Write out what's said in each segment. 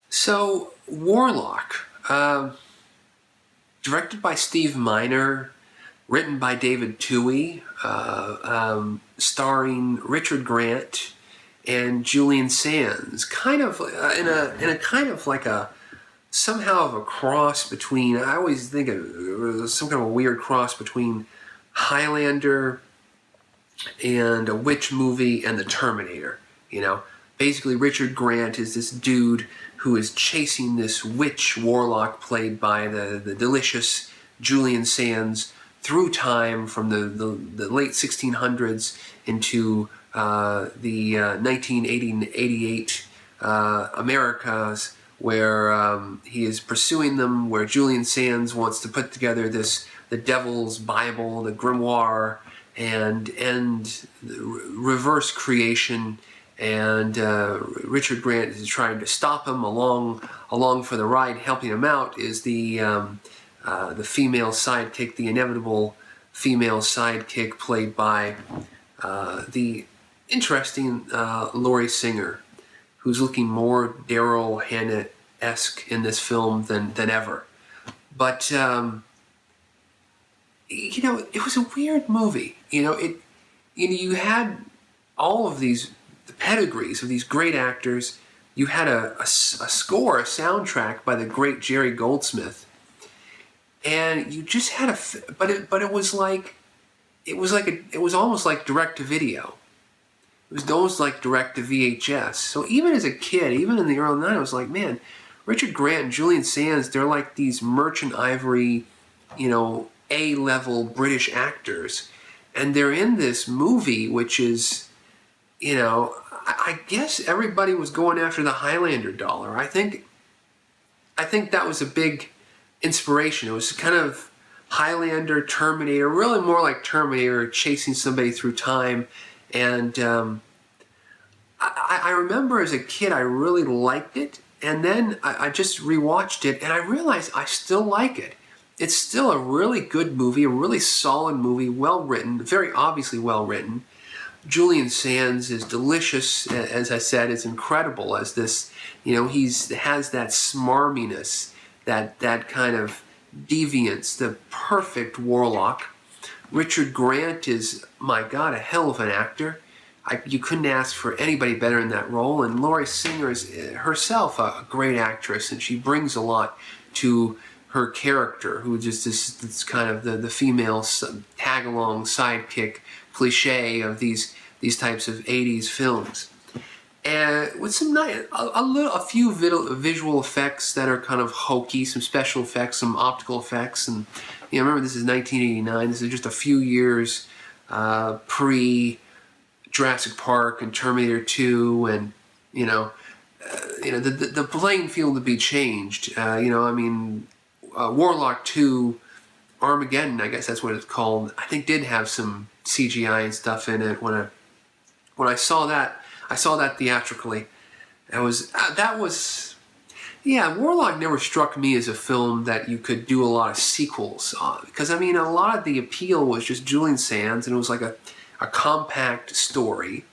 So, Warlock, directed by Steve Miner, written by David Toohey, starring Richard Grant and Julian Sands, kind of in a kind of like a somehow of a cross between. I always think of some kind of a weird cross between Highlander and a witch movie and the Terminator. You know, basically Richard Grant is this dude who is chasing this witch warlock played by the delicious Julian Sands through time from the late 1600s into the 1988 Americas, where he is pursuing them, where Julian Sands wants to put together the Devil's Bible, the grimoire, and end reverse creation. And Richard Grant is trying to stop him. Along for the ride, helping him out is the female sidekick, the inevitable female sidekick, played by the interesting Laurie Singer, who's looking more Daryl Hannah-esque in this film than ever. But you know, it was a weird movie. You had all of these pedigrees of these great actors. You had a score, a soundtrack by the great Jerry Goldsmith, and you just had it was almost like direct to video. It was almost like direct to VHS. So even as a kid, even in the early 90s, I was like, man, Richard Grant and Julian Sands, they're like these Merchant Ivory, A-level British actors, and they're in this movie which is, I guess everybody was going after the Highlander dollar. I think that was a big inspiration. It was kind of Highlander, Terminator, really more like Terminator, chasing somebody through time. And I remember as a kid I really liked it, and then I just rewatched it, and I realized I still like it. It's still a really good movie, a really solid movie, well written, very obviously well written. Julian Sands is delicious, as I said, is incredible as this, he has that smarminess, that kind of deviance, the perfect warlock. Richard Grant is, my God, a hell of an actor. You couldn't ask for anybody better in that role. And Laurie Singer is herself a great actress, and she brings a lot to her character, who just is this kind of the female tag-along sidekick cliche of these types of 80s films. And with a few visual effects that are kind of hokey, some special effects, some optical effects. And remember, this is 1989. This is just a few years pre Jurassic Park and Terminator 2, and the playing field to be changed. Warlock 2, Armageddon, I guess that's what it's called, I think did have some CGI and stuff in it. When I saw that theatrically. Warlock never struck me as a film that you could do a lot of sequels on, because a lot of the appeal was just Julian Sands, and it was like a compact story.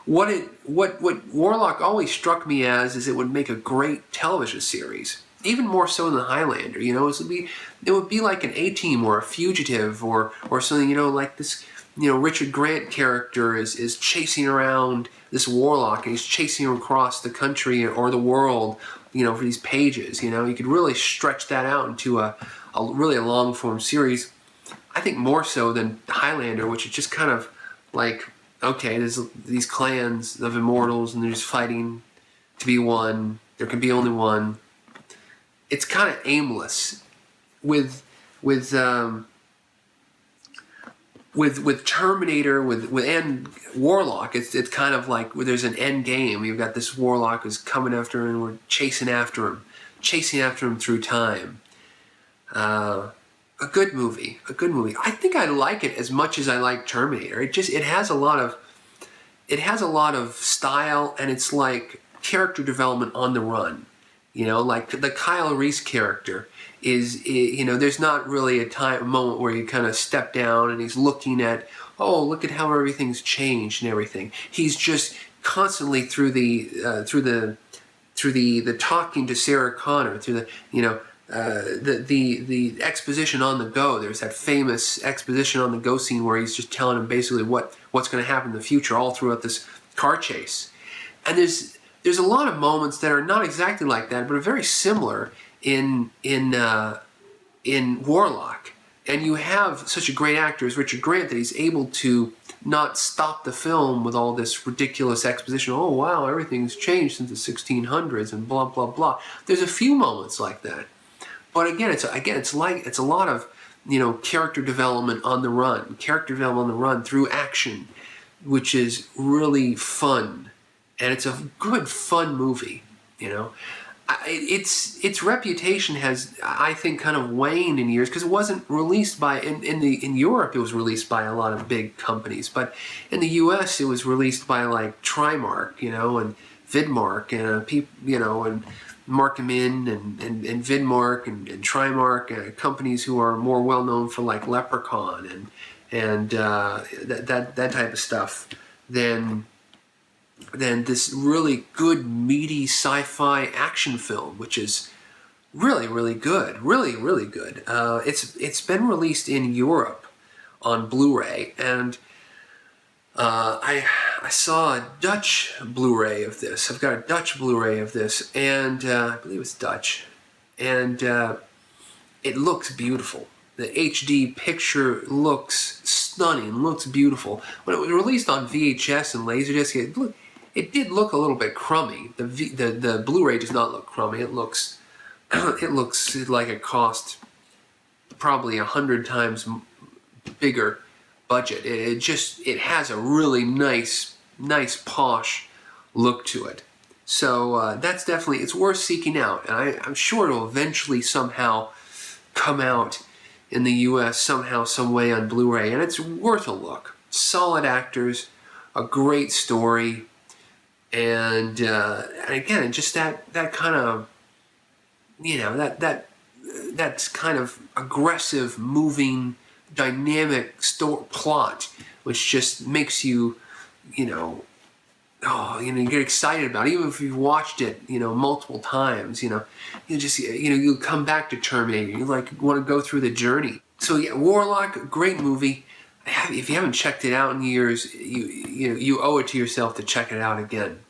What Warlock always struck me as is it would make a great television series, even more so than Highlander. It would be like an A-Team or a Fugitive or something. Like this. Richard Grant character is chasing around this warlock, and he's chasing him across the country or the world, for these pages. You could really stretch that out into a really long form series. I think more so than Highlander, which is just kind of like, okay, there's these clans of immortals, and they're just fighting to be one. There can be only one. It's kind of aimless. With Terminator, and Warlock, it's kind of like there's an end game. You've got this warlock who's coming after him, and we're chasing after him through time. A good movie. I think I like it as much as I like Terminator. It has a lot of style, and it's like character development on the run. You know, like the Kyle Reese character is, you know, there's not really a moment where you kind of step down and he's looking at, oh, look at how everything's changed and everything. He's just constantly through the talking to Sarah Connor, through the, you know, the exposition on the go. There's that famous exposition on the go scene where he's just telling him basically what's going to happen in the future all throughout this car chase. And there's a lot of moments that are not exactly like that, but are very similar in Warlock. And you have such a great actor as Richard Grant that he's able to not stop the film with all this ridiculous exposition. Oh wow, everything's changed since the 1600s and blah blah blah. There's a few moments like that, but again, it's a lot of, you know, character development on the run through action, which is really fun, and it's a good fun movie. You know, its reputation has, I think, kind of waned in years because it wasn't released by in Europe. It was released by a lot of big companies, but in the U.S. it was released by like Trimark, you know, and Vidmark, and you know, and Markham-In and Vidmark and Trimark, companies who are more well known for like Leprechaun and that type of stuff than this really good meaty sci-fi action film, which is really good, really good. It's been released in Europe on Blu-ray, and I saw a Dutch Blu-ray of this. I've got a Dutch Blu-ray of this, and I believe it's Dutch, and it looks beautiful. The HD picture looks stunning, looks beautiful. When it was released on VHS and Laserdisc, it did look a little bit crummy. The Blu-ray does not look crummy. It looks like it cost probably 100 times bigger budget. It has a really nice posh look to it. So that's definitely, it's worth seeking out, and I'm sure it'll eventually somehow come out in the U.S. somehow, some way on Blu-ray, and it's worth a look. Solid actors, a great story. And again, just that kind of, you know, that's kind of aggressive, moving, dynamic plot, which just makes you, you know, you get excited about it. Even if you've watched it, you know, multiple times, you know, you come back to Terminator. You want to go through the journey. So yeah, Warlock, great movie. If you haven't checked it out in years, you owe it to yourself to check it out again.